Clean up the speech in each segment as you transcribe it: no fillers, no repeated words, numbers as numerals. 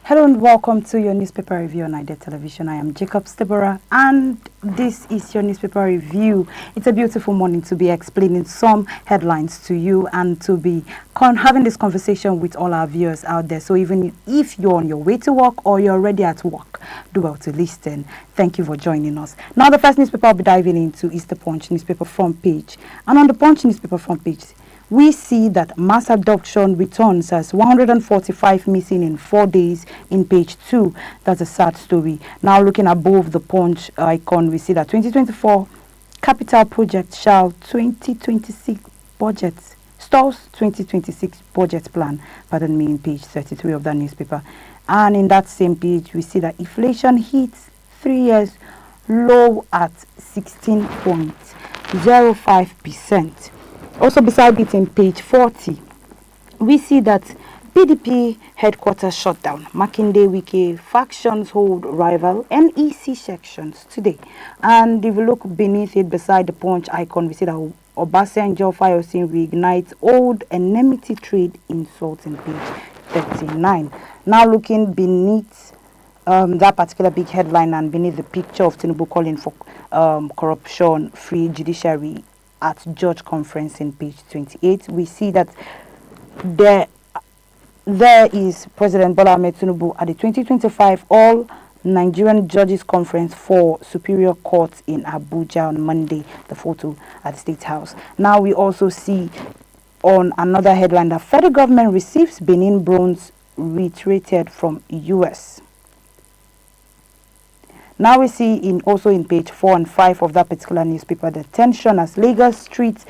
Hello and welcome to your newspaper review on Idea Television. I am Jacob Stebora and this is your newspaper review. It's a beautiful morning to be explaining some headlines to you and to be having this conversation with all our viewers out there. So even if you're on your way to work or you're already at work, do well to listen. Thank you for joining us. Now the first newspaper I'll be diving into is the Punch newspaper front page. And on the Punch newspaper front page, we see that mass abduction returns as 145 missing in 4 days in page 2. That's a sad story. Now looking above the Punch icon, we see that 2024 capital project shall 2026 budget stalls 2026 budget plan, pardon me, in page 33 of that newspaper. And in that same page, we see that inflation hits 3 years low at 16.05%. Also beside it in page 40, we see that PDP headquarters shut down. Makinde Wike factions hold rival NEC sections today. And if we look beneath it, beside the Punch icon, we see that Obasanjo Fayosin reignites old enmity trade insults in page 39. Now looking beneath that particular big headline and beneath the picture of Tinubu calling for corruption-free judiciary at Judge Conference in page 28, we see that there is President Bola Ahmed Tinubu at the 2025 All Nigerian Judges Conference for Superior Courts in Abuja on Monday, the photo at the State House. Now we also see on another headline that federal government receives Benin bronze reiterated from US. Now we see also in page 4 and 5 of that particular newspaper the tension as Lagos streets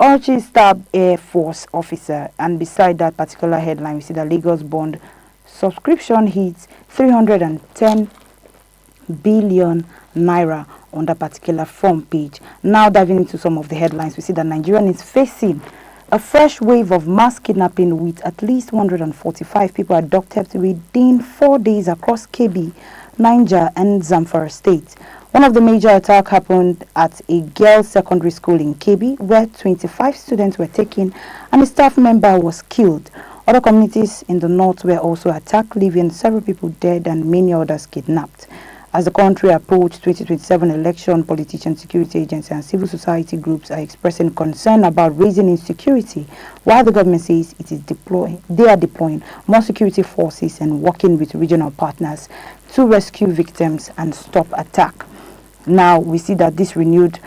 urges stab Air Force officer. And beside that particular headline, we see that Lagos bond subscription hits 310 billion naira on that particular front page. Now diving into some of the headlines, we see that Nigeria is facing a fresh wave of mass kidnapping with at least 145 people abducted within 4 days across Kebbi, Niger and Zamfara states. One of the major attacks happened at a girls' secondary school in Kebbi, where 25 students were taken and a staff member was killed. Other communities in the north were also attacked, leaving several people dead and many others kidnapped. As the country approached 2027 election, politicians, security agencies and civil society groups are expressing concern about raising insecurity, while the government says they are deploying more security forces and working with regional partners to rescue victims and stop attack. Now we see that this renewed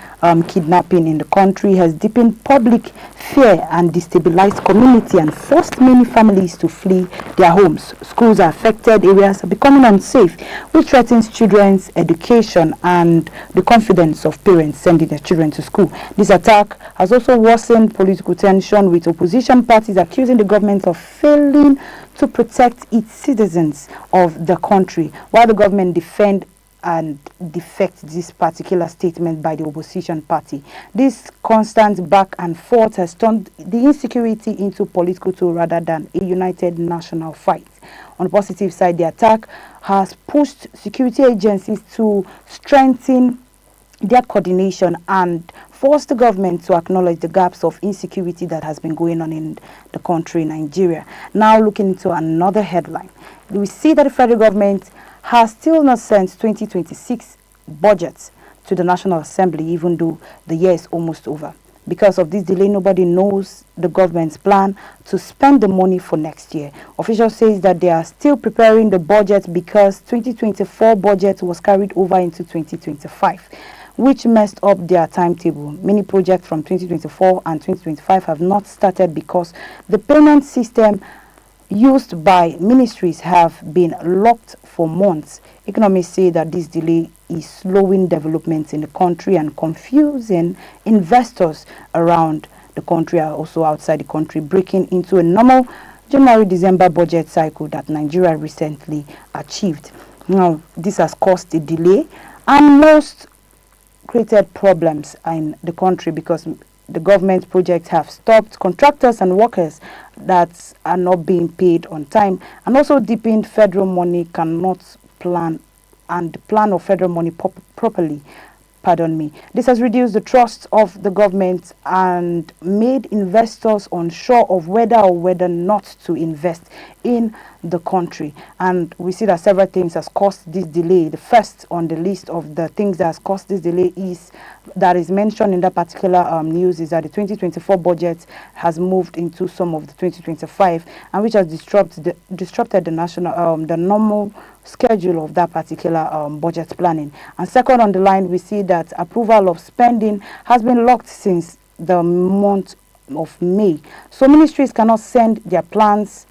kidnapping in the country has deepened public fear and destabilized community and forced many families to flee their homes. Schools are affected, areas are becoming unsafe, which threatens children's education and the confidence of parents sending their children to school. This attack has also worsened political tension, with opposition parties accusing the government of failing to protect its citizens of the country, while the government defend and defect this particular statement by the opposition party. This constant back and forth has turned the insecurity into political tool rather than a united national fight. On the positive side, the attack has pushed security agencies to strengthen their coordination and force the government to acknowledge the gaps of insecurity that has been going on in the country, Nigeria. Now looking into another headline, we see that the federal government has still not sent 2026 budgets to the National Assembly, even though the year is almost over. Because of this delay, nobody knows the government's plan to spend the money for next year. Officials say that they are still preparing the budget because 2024 budget was carried over into 2025, which messed up their timetable. Many projects from 2024 and 2025 have not started because the payment system used by ministries have been locked for months. Economists say that this delay is slowing development in the country and confusing investors around the country, also outside the country, breaking into a normal January-December budget cycle that Nigeria recently achieved. Now, this has caused a delay and most created problems in the country because the government projects have stopped, contractors and workers that are not being paid on time, and also deepened federal money cannot plan and plan of federal money properly. Pardon me. This has reduced the trust of the government and made investors unsure of whether or whether not to invest in the country. And we see that several things has caused this delay. The first on the list of the things that has caused this delay is that is mentioned in that particular news is that the 2024 budget has moved into some of the 2025, and which has disrupted the normal schedule of that particular budget planning. And second on the line, we see that approval of spending has been locked since the month of May. So ministries cannot send their plans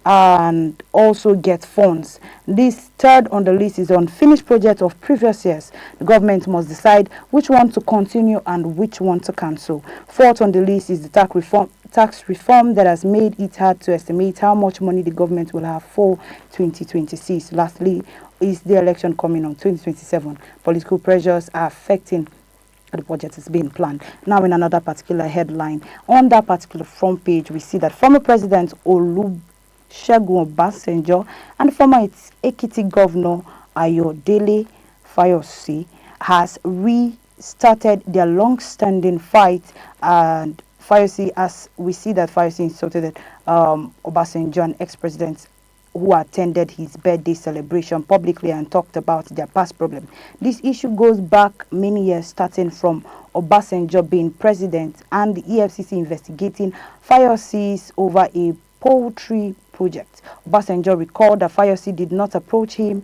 and also get funds. This third on the list is unfinished projects of previous years. The government must decide which one to continue and which one to cancel. Fourth on the list is the tax reform that has made it hard to estimate how much money the government will have for 2026. Lastly is the election coming on 2027. Political pressures are affecting the budget is being planned. Now, in another particular headline, on that particular front page, we see that former President Olusegun Obasanjo and former Ekiti Governor Ayodele Fayose has restarted their long-standing fight, and Fayose, as we see that Fayose insulted Obasanjo, an ex-president who attended his birthday celebration publicly and talked about their past problem. This issue goes back many years, starting from Obasanjo being president and the EFCC investigating Fayose over a poultry project. Obasanjo recalled that Fayose did not approach him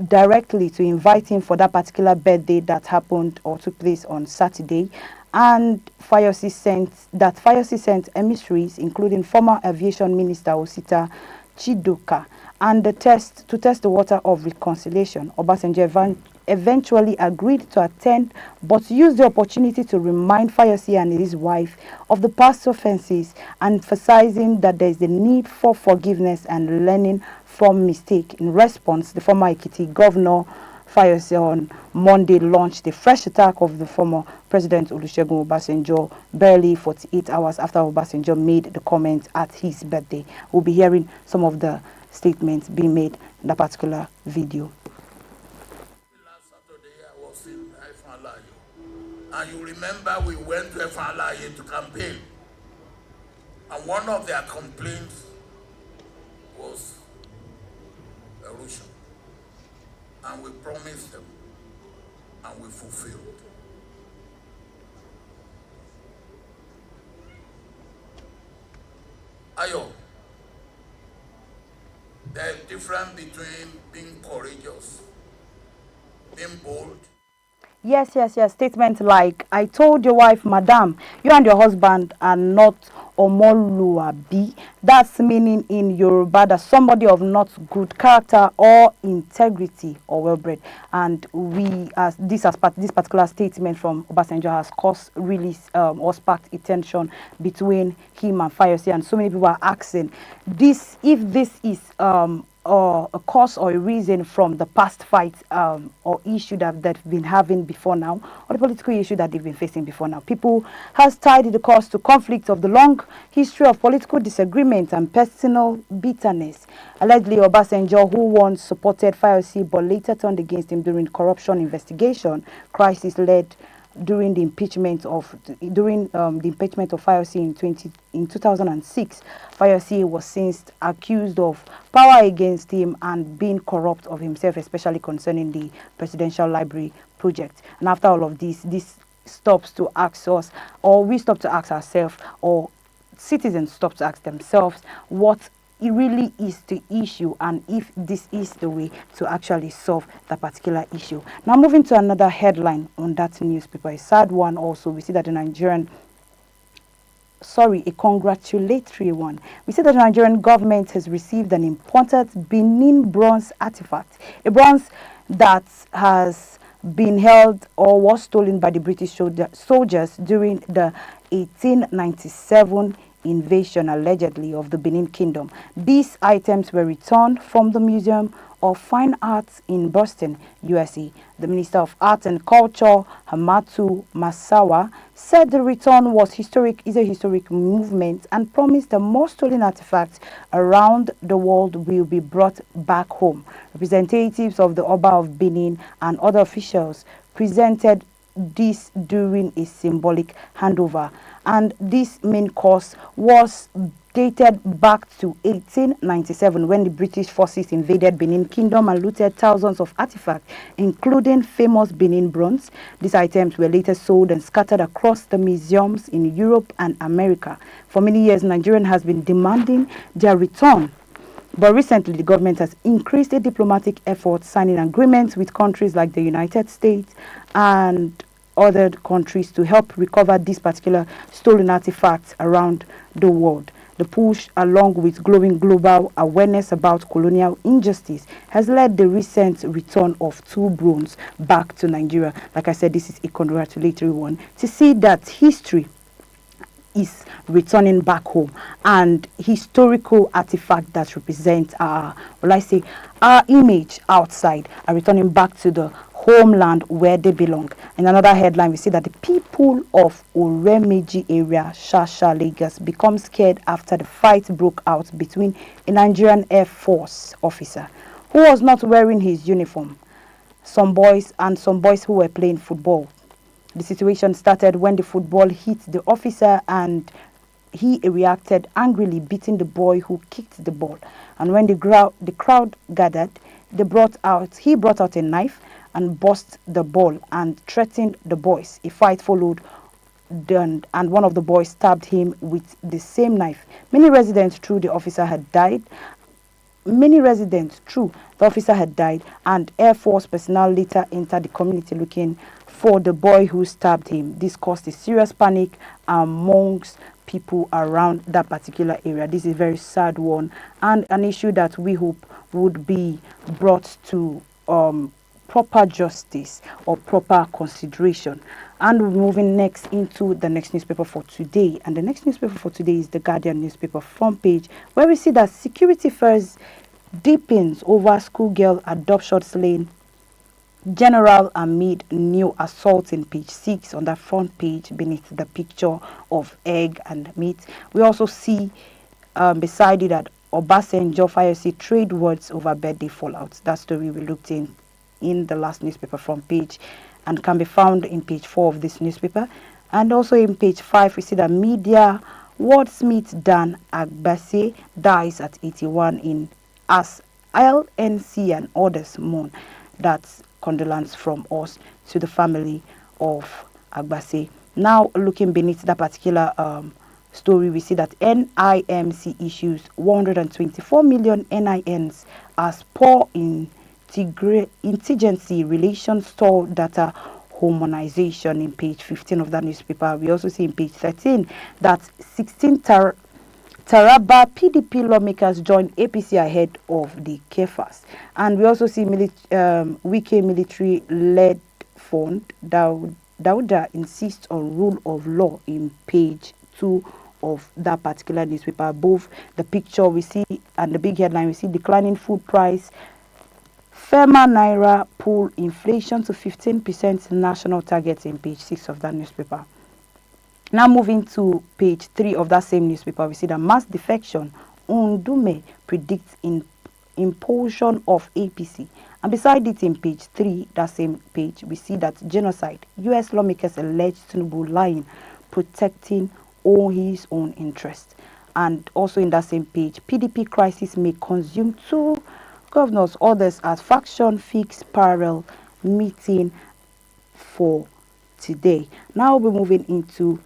directly to invite him for that particular birthday that happened or took place on Saturday, and Fayose sent emissaries, including former aviation minister Osita Chidoka, and to test the water of reconciliation. Obasanjo eventually agreed to attend, but used the opportunity to remind Fayose and his wife of the past offenses, emphasizing that there is a need for forgiveness and learning from mistake. In response, the former Ekiti governor Fayose on Monday launched a fresh attack of the former President Olusegun Obasanjo barely 48 hours after Obasanjo made the comment at his birthday. We'll be hearing some of the statements being made in that particular video. Last Saturday I was in Efalaye, and you remember we went to Efalaye to campaign, and one of their complaints was erosion. And we promised them, and we fulfilled. Ayo, there's a difference between being courageous, being bold. Yes. Statements like, I told your wife, Madam, you and your husband are not Omoluabi. That's meaning in Yoruba that somebody of not good character or integrity or well-bred. And this particular statement from Obasanjo has caused really or sparked attention between him and Fayose, and so many people are asking if this is or a cause or a reason from the past fight or issue that they've been having before now, or the political issue that they've been facing before now. People has tied the cause to conflicts of the long history of political disagreement and personal bitterness. Allegedly, Obasanjo, who once supported Fayose but later turned against him during corruption investigation crisis led during the impeachment of Fayose in 2006. Fayose was since accused of power against him and being corrupt of himself, especially concerning the presidential library project. And after all of this stops to ask us, or we stop to ask ourselves, or citizens stop to ask themselves what it really is the issue, and if this is the way to actually solve that particular issue. Now, moving to another headline on that newspaper, a sad one also. We see that a congratulatory one. We see that the Nigerian government has received an important Benin bronze artifact, a bronze that has been held or was stolen by the British soldiers during the 1897 invasion allegedly of the Benin Kingdom. These items were returned from the Museum of Fine Arts in Boston, USA. The Minister of Art and Culture, Hamatu Masawa, said the return is a historic movement and promised that more stolen artifacts around the world will be brought back home. Representatives of the Oba of Benin and other officials presented this during a symbolic handover, and this main course was dated back to 1897 when the British forces invaded Benin Kingdom and looted thousands of artifacts, including famous Benin bronze. These items were later sold and scattered across the museums in Europe and America. For many years, Nigeria has been demanding their return. But recently, the government has increased the diplomatic efforts, signing agreements with countries like the United States and other countries to help recover these particular stolen artifacts around the world. The push, along with growing global awareness about colonial injustice, has led the recent return of two bronze back to Nigeria. Like I said, this is a congratulatory one to see that history is returning back home and historical artifacts that represent our image outside are returning back to the homeland where they belong. In another headline, we see that the people of Oremeji area, Shasha, Lagos, become scared after the fight broke out between a Nigerian Air Force officer who was not wearing his uniform, some boys who were playing football. The situation started when the football hit the officer and he reacted angrily, beating the boy who kicked the ball. And when the crowd gathered, he brought out a knife and burst the ball and threatened the boys. A fight followed, and one of the boys stabbed him with the same knife. Many residents through the officer had died, and Air Force personnel later entered the community looking for the boy who stabbed him. This caused a serious panic amongst people around that particular area. This is a very sad one and an issue that we hope would be brought to proper justice or proper consideration. And we're moving next into the next newspaper for today. And the next newspaper for today is the Guardian newspaper front page, where we see that security fears deepens over schoolgirl adoption slaying general amid new assault in page 6 on the front page beneath the picture of egg and meat. We also see beside it that Obasanjo Fayose trade words over birthday fallout. That story we looked in the last newspaper front page and can be found in page 4 of this newspaper. And also in page 5 we see that media wordsmith Dan Agbase dies at 81 in as LNC and others mourn. That's condolence from us to the family of Agbase. Now looking beneath that particular story, we see that NIMC issues 124 million NINs as poor interagency relations store data harmonization in page 15 of that newspaper. We also see in page 13 that 16 Taraba PDP lawmakers join APC ahead of the KEFAS. And we also see Wike military-led fund. Dauda insists on rule of law in page 2 of that particular newspaper. Above the picture we see and the big headline we see declining food price. FEMA Naira pull inflation to 15% national target in page 6 of that newspaper. Now moving to page 3 of that same newspaper, we see that mass defection, Undume predicts implosion of APC. And beside it in page 3, that same page, we see that genocide, US lawmakers allege Tinubu lying, protecting all his own interests. And also in that same page, PDP crisis may consume 2 governors, others as faction fix parallel meeting for today. Now we're moving into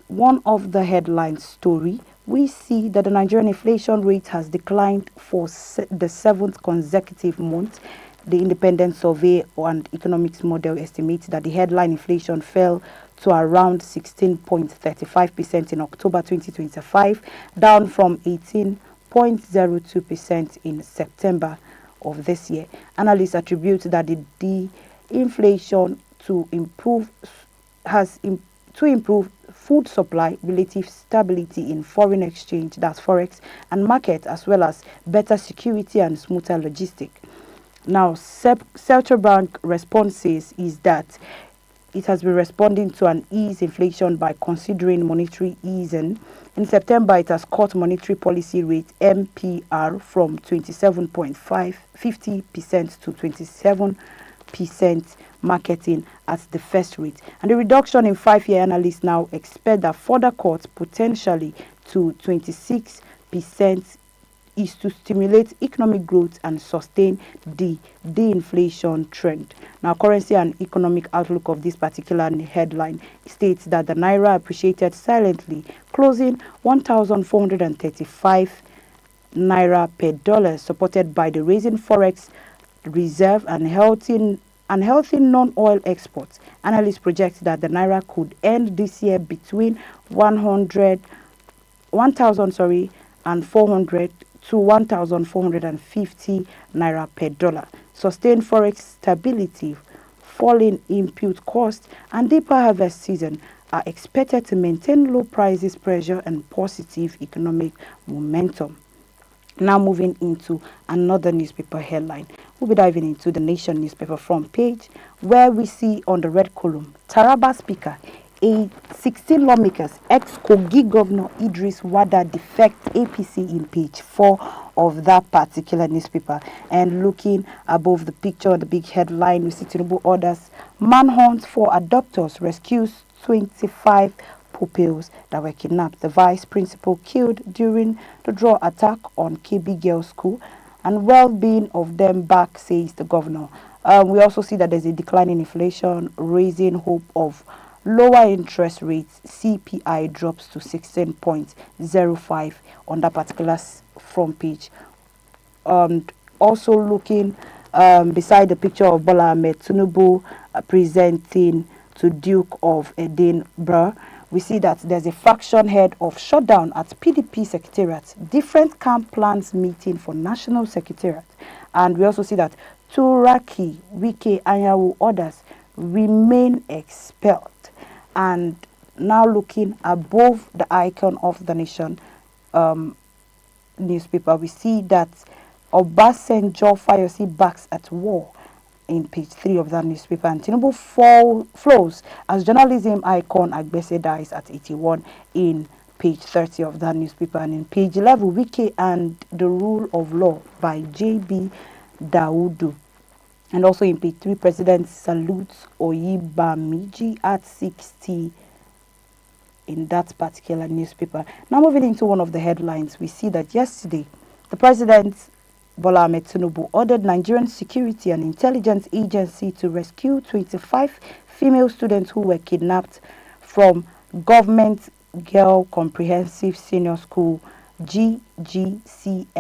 one of the headline story. We see that the Nigerian inflation rate has declined for the 7th consecutive month. The independent survey and economics model estimates that the headline inflation fell to around 16.35% in October 2025, down from 18.02% in September of this year. Analysts attribute that the inflation to improve food supply, relative stability in foreign exchange, that's forex, and market, as well as better security and smoother logistics. Now, Central Bank responses is that it has been responding to an ease inflation by considering monetary easing. In September, it has cut monetary policy rate MPR from 27.50% to 27% marketing at the first rate. And the reduction in 5-year analysts now expect that further cuts potentially to 26% is to stimulate economic growth and sustain the de-inflation trend. Now, currency and economic outlook of this particular headline states that the naira appreciated silently, closing 1,435 naira per dollar, supported by the rising forex reserve and healthy non-oil exports. Analysts project that the naira could end this year between 1,000 and 400 to 1,450 naira per dollar. Sustained forex stability, falling input costs, and deeper harvest season are expected to maintain low prices pressure and positive economic momentum. Now moving into another newspaper headline. We'll be diving into the Nation newspaper front page, where we see on the red column, Taraba Speaker, 16 lawmakers, ex-Kogi Governor Idris Wada defect APC in page 4 of that particular newspaper. And looking above the picture, the big headline, we see Tinubu orders manhunt for adopters, rescues 25 pupils that were kidnapped. The vice principal killed during the draw attack on KB Girls School, and well-being of them back, says the governor. We also see that there's a decline in inflation, raising hope of lower interest rates. CPI drops to 16.05 on that particular front page. Also looking beside the picture of Bola Ahmed Tinubu presenting to Duke of Edinburgh, we see that there's a faction head of shutdown at PDP Secretariat, different camp plans meeting for National Secretariat. And we also see that Turaki, Wike, Anyawu, others remain expelled. And now looking above the icon of the Nation newspaper, we see that Obasanjo Fayosi backs at war in page 3 of that newspaper, and Tinubu flows as journalism icon Agbese dies at 81 in page 30 of that newspaper. And in page 11, Wike and the Rule of Law by J.B. Daudu. And also in page 3, President salutes Oyibamiji at 60 in that particular newspaper. Now moving into one of the headlines, we see that yesterday, the President Bola Ahmed Tinubu ordered Nigerian Security and Intelligence Agency to rescue 25 female students who were kidnapped from Government Girl Comprehensive Senior School GGCSSS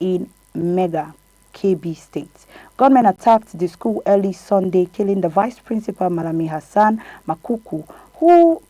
in Mega, KB State. Gunmen attacked the school early Sunday, killing the Vice Principal Malami Hassan Makuku, who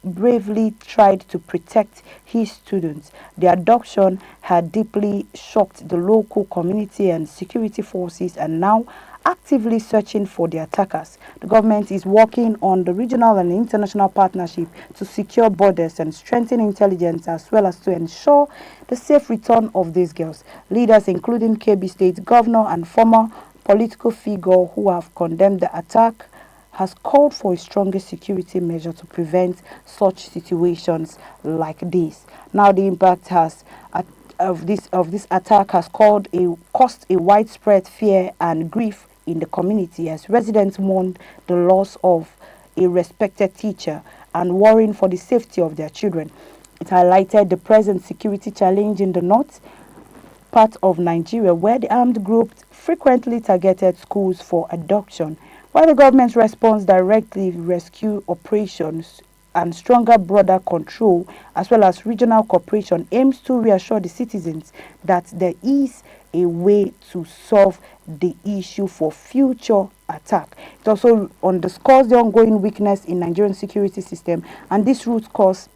bravely tried to protect his students. The abduction had deeply shocked the local community, and security forces are now actively searching for the attackers. The government is working on the regional and international partnership to secure borders and strengthen intelligence, as well as to ensure the safe return of these girls. Leaders including KB State Governor and former political figure who have condemned the attack has called for a stronger security measure to prevent such situations like this. Now, the impact of this attack has caused a widespread fear and grief in the community, as residents mourn the loss of a respected teacher and worrying for the safety of their children. It highlighted the present security challenge in the north part of Nigeria, where the armed groups frequently targeted schools for abduction. While the government's response directly rescue operations and stronger border control, as well as regional cooperation, aims to reassure the citizens that there is a way to solve the issue for future attack. It also underscores the ongoing weakness in Nigerian security system, and these root cause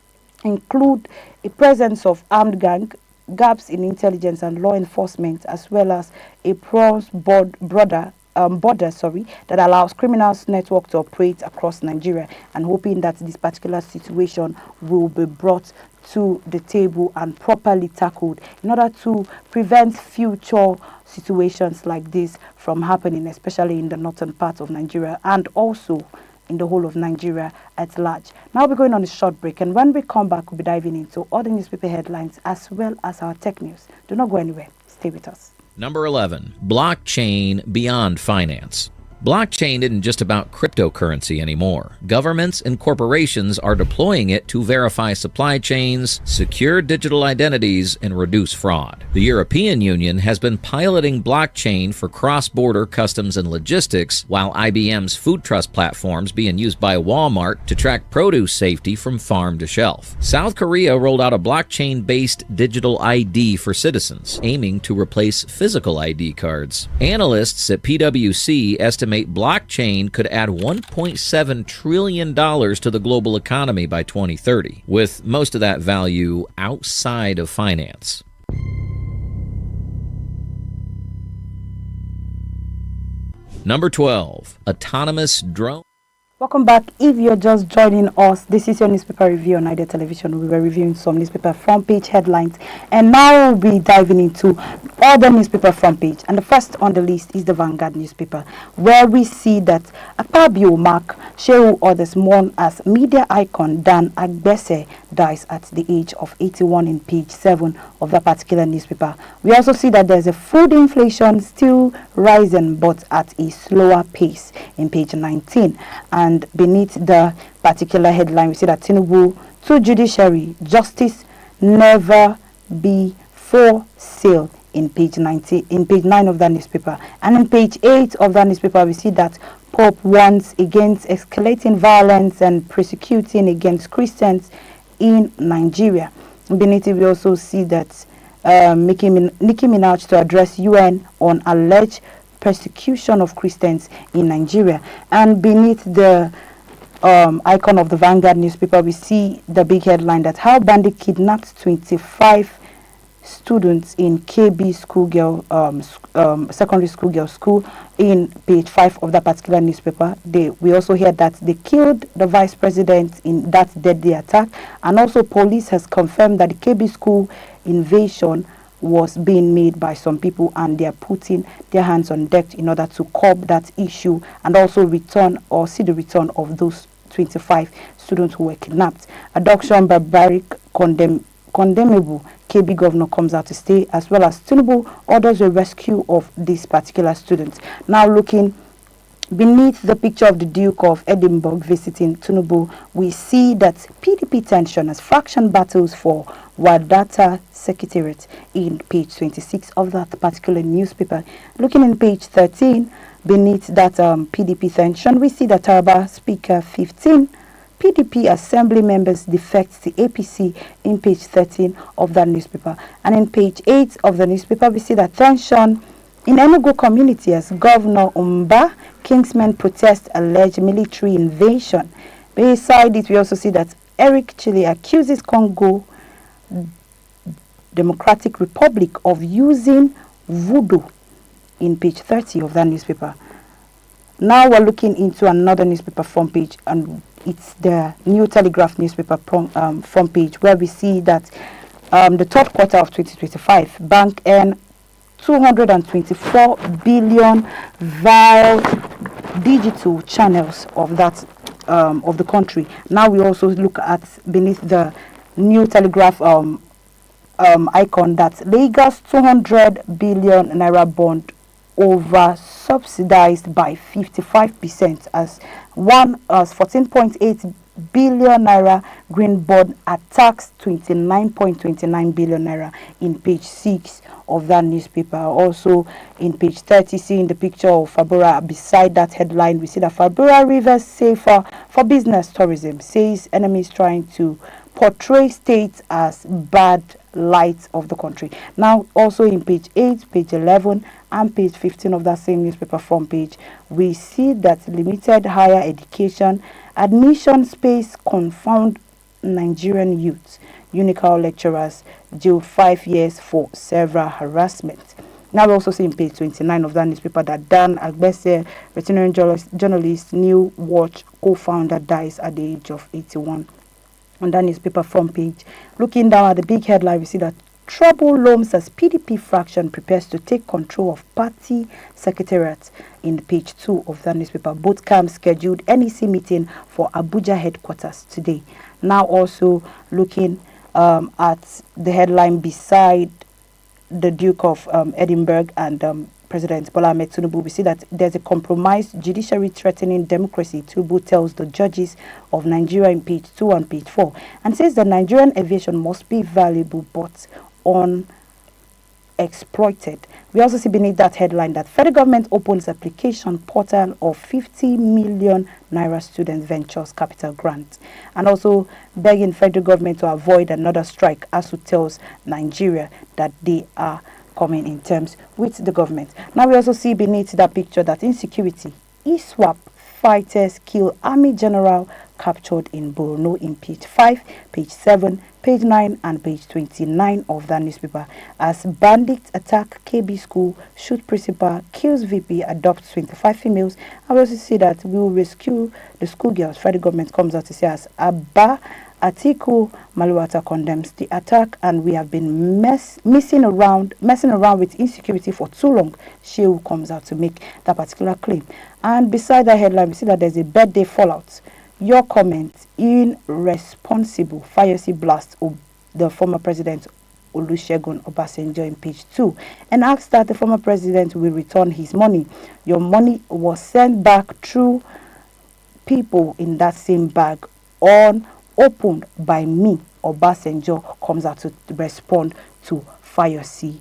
include a presence of armed gang, gaps in intelligence and law enforcement, as well as a broader border, that allows criminals network to operate across Nigeria, and hoping that this particular situation will be brought to the table and properly tackled in order to prevent future situations like this from happening, especially in the northern part of Nigeria and also in the whole of Nigeria at large. Now we're going on a short break, and when we come back, we'll be diving into other newspaper headlines as well as our tech news. Do not go anywhere. Stay with us. Number 11, blockchain beyond finance. Blockchain isn't just about cryptocurrency anymore. Governments and corporations are deploying it to verify supply chains, secure digital identities, and reduce fraud. The European Union has been piloting blockchain for cross-border customs and logistics, while IBM's Food Trust platform's being used by Walmart to track produce safety from farm to shelf. South Korea rolled out a blockchain-based digital ID for citizens, aiming to replace physical ID cards. Analysts at PwC estimate blockchain could add $1.7 trillion to the global economy by 2030, with most of that value outside of finance. Number 12, autonomous drone. Welcome back. If you're just joining us, this is your newspaper review on Idea Television. We were reviewing some newspaper front page headlines, and now we'll be diving into other newspaper front page. And the first on the list is the Vanguard newspaper, where we see that Akpabio Mark Shehu, others known as media icon Dan Agbese, dies at the age of 81 in page 7 of that particular newspaper. We also see that there's a food inflation still rising, but at a slower pace in page 19. And beneath the particular headline, we see that Tinubu to judiciary, justice never be for sale in page 90, in page 9 of that newspaper. And in page 8 of that newspaper, we see that Pope warns against escalating violence and persecuting against Christians in Nigeria. Beneath it, we also see that Nicki Minaj to address UN on alleged persecution of Christians in Nigeria. And beneath the icon of the Vanguard newspaper, we see the big headline that how bandit kidnapped 25 students in KB schoolgirl secondary schoolgirl school in page 5 of that particular newspaper. We also hear that they killed the vice president in that deadly attack, and also police has confirmed that the KB school invasion was being made by some people, and they are putting their hands on deck in order to curb that issue and also return or see the return of those 25 students who were kidnapped. Adoption barbaric condemnable. KB governor comes out to stay, as well as Tinubu orders a rescue of these particular students. Now looking beneath the picture of the Duke of Edinburgh visiting Tinubu, we see that PDP tension as faction battles for Wadata Secretariat in page 26 of that particular newspaper. Looking in page 13, beneath that PDP tension, we see that Taraba Speaker 15 PDP assembly members defect to APC in page 13 of that newspaper. And in page 8 of the newspaper, we see that tension in Enugu community as Governor Umba Kingsmen protest alleged military invasion. Beside it, we also see that Eric Chile accuses Congo Democratic Republic of using voodoo in page 30 of that newspaper. Now we're looking into another newspaper front page, and it's the New Telegraph newspaper front page, where we see that the third quarter of 2025, bank earned 224 billion via digital channels of that of the country. Now we also look at beneath the New Telegraph icon that Lagos 200 billion naira bond over subsidized by 55% as 14.8 billion naira green bond attacks 29.29 billion naira in page 6 of that newspaper. Also in page 30, seeing the picture of Fabura beside that headline, we see that Fabura River safer for business tourism, says enemies trying to portray states as bad light of the country. Now also in page 8, page 11 and page 15 of that same newspaper front page, we see that limited higher education admission space confound Nigerian youths. Unical lecturers jailed 5 years for several harassment. Now we also see in page 29 of that newspaper that Dan Agbese, veterinary journalist, New Watch co-founder, dies at the age of 81. On that newspaper front page, looking down at the big headline, we see that trouble looms as PDP fraction prepares to take control of party secretariat in page 2 of that newspaper. Both camps scheduled NEC meeting for Abuja headquarters today. Now also looking at the headline beside the Duke of Edinburgh and President Bola Ahmed Tinubu, we see that there's a compromised judiciary threatening democracy. Tinubu tells the judges of Nigeria in page 2 and page 4 and says the Nigerian aviation must be valuable but unexploited. We also see beneath that headline that federal government opens application portal of 50 million naira student ventures capital grant, and also begging federal government to avoid another strike. ASU tells Nigeria that they are coming in terms with the government. Now we also see beneath that picture that insecurity, ISWAP fighters kill army general captured in Borno in page 5, page 7, page 9 and page 29 of that newspaper. As bandits attack KB school, shoot principal, kills VP, adopts 25 females. I also see that we will rescue the schoolgirls. Federal government comes out to say as Abba Atiku Maluwata condemns the attack, and we have been messing around with insecurity for too long. Shehu comes out to make that particular claim. And beside that headline, we see that there's a birthday fallout. Your comment, irresponsible, fiery blast of the former president Olusegun Obasanjo in page 2, and asks that the former president will return his money. Your money was sent back through people in that same bag unopened by me. Obasanjo comes out to respond to Fayose.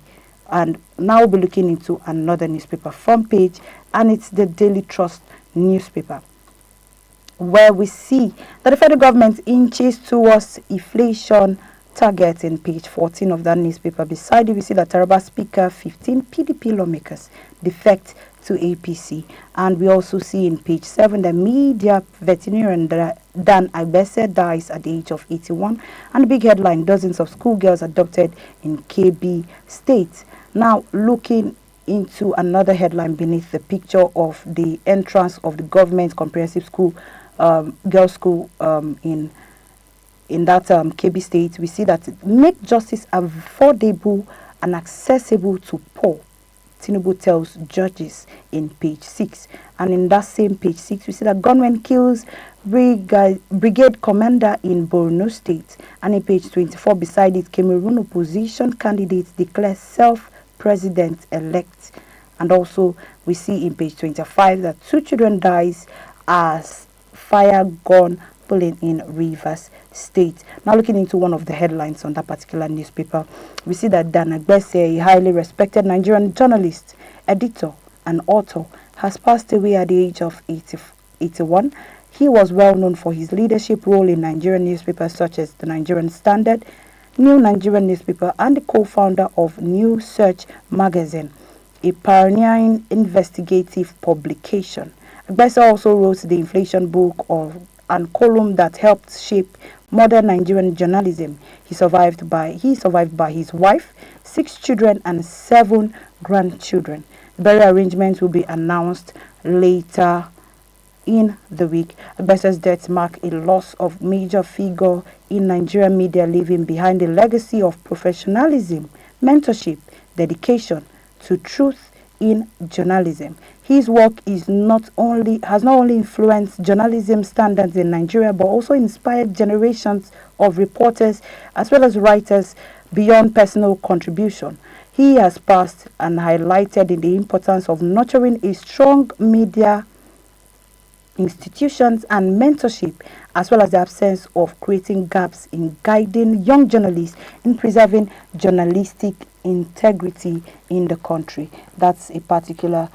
And now we'll be looking into another newspaper front page, and it's the Daily Trust newspaper, where we see that the federal government inches towards inflation target in page 14 of that newspaper. Beside it, we see that Taraba Speaker 15 PDP lawmakers defect to APC. And we also see in page 7 the media veterinarian Dan Agbese dies at the age of 81. And the big headline, dozens of schoolgirls adopted in KB State. Now looking into another headline beneath the picture of the entrance of the government comprehensive school, girls school in that KB State, we see that make justice affordable and accessible to poor. Tinubu tells judges in page 6. And in that same page 6, we see that gunman kills brigade commander in Borno State. And in page 24, beside it, Cameroon opposition candidates declare self-president-elect. And also, we see in page 25 that 2 children dies as fire gun bullying in Rivers State. Now looking into one of the headlines on that particular newspaper, we see that Dan Agbese, a highly respected Nigerian journalist, editor and author, has passed away at the age of 81. He was well known for his leadership role in Nigerian newspapers such as the Nigerian Standard, New Nigerian newspaper, and the co-founder of New Search magazine, a pioneering investigative publication. Agbese also wrote the inflation book and column that helped shape modern Nigerian journalism. He survived by his wife, 6 children, and 7 grandchildren. The burial arrangements will be announced later in the week. Agbese's death marked a loss of major figure in Nigerian media, leaving behind a legacy of professionalism, mentorship, dedication to truth in journalism. His work has not only influenced journalism standards in Nigeria, but also inspired generations of reporters as well as writers beyond personal contribution. He has passed and highlighted the importance of nurturing a strong media institutions and mentorship, as well as the absence of creating gaps in guiding young journalists in preserving journalistic integrity in the country. That's a particular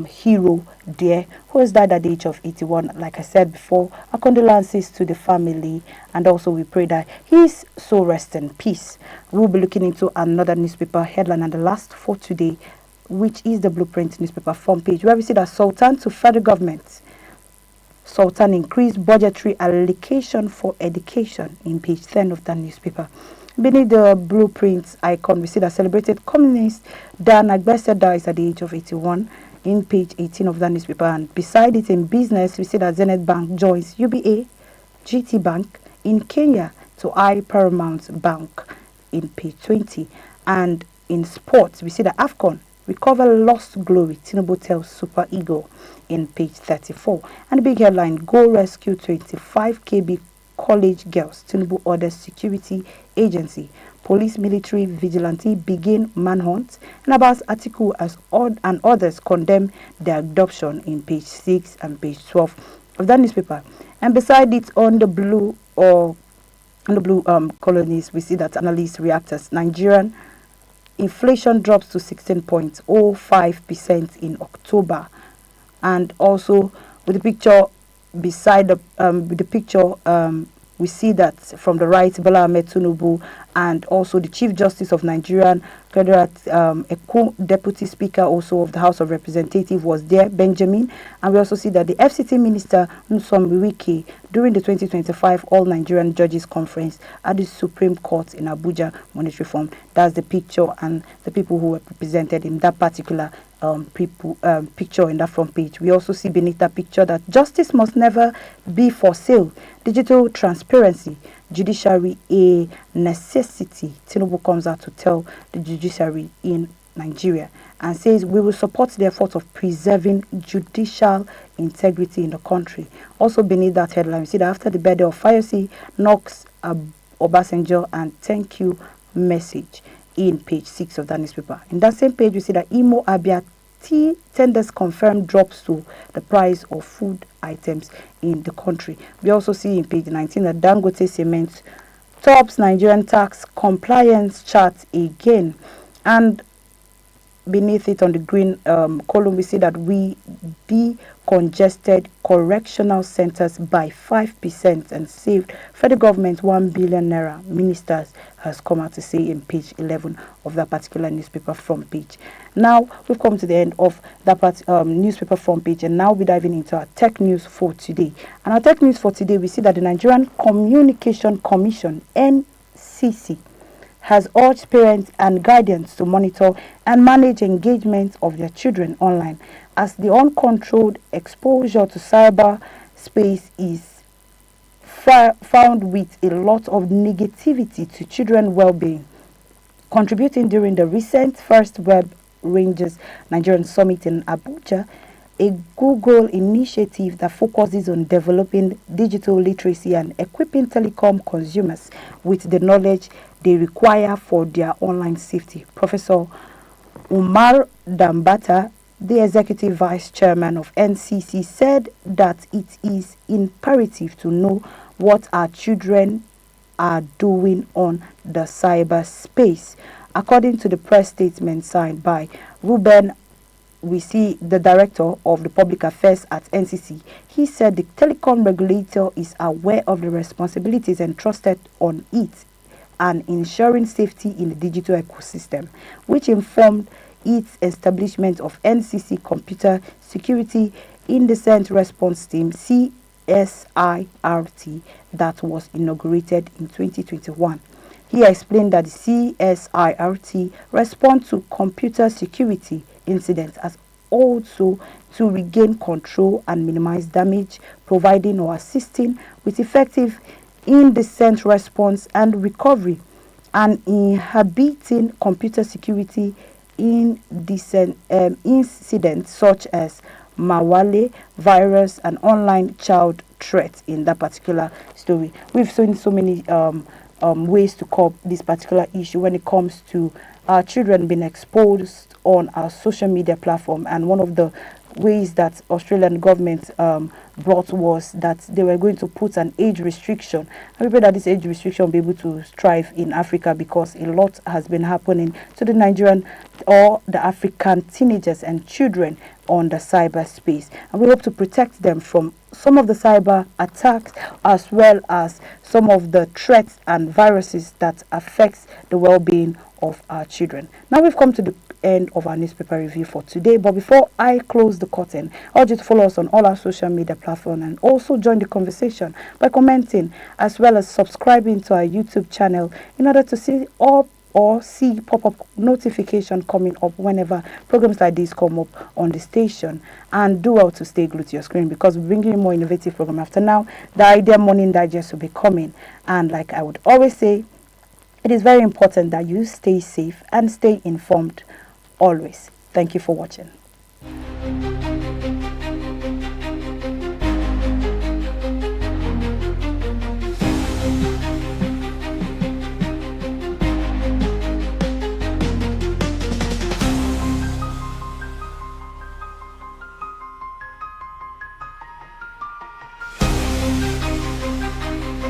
hero there who has died at the age of 81. Like I said before, our condolences to the family, and also we pray that his soul rest in peace. We'll be looking into another newspaper headline, and the last for today, which is the Blueprint newspaper front page, where we see that Sultan to federal government. Sultan increased budgetary allocation for education in page 10 of that newspaper. Beneath the blueprint icon, we see that celebrated communist Dan Agbese dies at the age of 81 in page 18 of that newspaper. And beside it in business, we see that Zenith Bank joins UBA, GT Bank in Kenya to Paramount Bank in page 20. And in sports, we see that AFCON recover lost glory. Tinubu tells Super Eagle in page 34. And the big headline, Go Rescue 25 KB college girls. Tinubu orders security agency. Police, military, vigilante begin manhunt. And Abbas Atiku and others condemn the adoption in page 6 and page 12 of that newspaper. And beside it on the blue colonies, we see that analysts react as Nigerian inflation drops to 16.05% in October. And also with the picture beside the picture, we see that from the right, Bola Ahmed Tinubu and also the Chief Justice of Nigerian, Eku, Deputy Speaker also of the House of Representatives was there, Benjamin. And we also see that the FCT Minister, Nsom Wike, during the 2025 All Nigerian Judges Conference at the Supreme Court in Abuja, monetary reform. That's the picture and the people who were represented in that particular picture in that front page. We also see beneath that picture that justice must never be for sale. Digital transparency, judiciary a necessity. Tinubu comes out to tell the judiciary in Nigeria and says we will support the effort of preserving judicial integrity in the country. Also beneath that headline, we see that after the birthday of Fayose, knocks Obasanjo and thank you message in page 6 of that newspaper. In that same page, we see that Imo Abia tea tenders confirmed drops to the price of food items in the country. We also see in page 19 that Dangote Cement tops Nigerian tax compliance chart again. And beneath it on the green column, we see that we decongested correctional centers by 5% and saved federal government 1 billion naira. Ministers has come out to say in page 11 of that particular newspaper front page. Now we've come to the end of that newspaper front page, and now we're diving into our tech news for today. And our tech news for today, we see that the Nigerian Communication Commission (NCC) has urged parents and guardians to monitor and manage engagement of their children online, as the uncontrolled exposure to cyberspace is found with a lot of negativity to children's well-being. Contributing during the recent First Web Rangers Nigerian Summit in Abuja, a Google initiative that focuses on developing digital literacy and equipping telecom consumers with the knowledge they require for their online safety. Professor Umar Dambata, the executive vice chairman of NCC, said that it is imperative to know what our children are doing on the cyberspace. According to the press statement signed by Ruben, we see the director of the public affairs at NCC. He said the telecom regulator is aware of the responsibilities entrusted on it and ensuring safety in the digital ecosystem, which informed its establishment of NCC Computer Security Incident Response Team CSIRT that was inaugurated in 2021. He explained that the CSIRT responds to computer security incidents as also to regain control and minimize damage, providing or assisting with effective incident response and recovery, and inhibiting computer security incidents such as malware, virus, and online child threats. In that particular story, we've seen so many ways to cope this particular issue when it comes to our children being exposed on our social media platform. And one of the ways that Australian government brought was that they were going to put an age restriction. I pray that this age restriction will be able to strive in Africa, because a lot has been happening to the Nigerian or the African teenagers and children on the cyberspace, and we hope to protect them from some of the cyber attacks as well as some of the threats and viruses that affects the well-being of our children. Now we've come to the end of our newspaper review for today, but before I close the curtain, I urge you to follow us on all our social media platforms and also join the conversation by commenting as well as subscribing to our YouTube channel in order to see all or see pop-up notification coming up whenever programs like this come up on the station. And do well to stay glued to your screen, because we're bringing you more innovative program. After now, the Idea Morning Digest will be coming, and like I would always say, it is very important that you stay safe and stay informed always. Thank you for watching.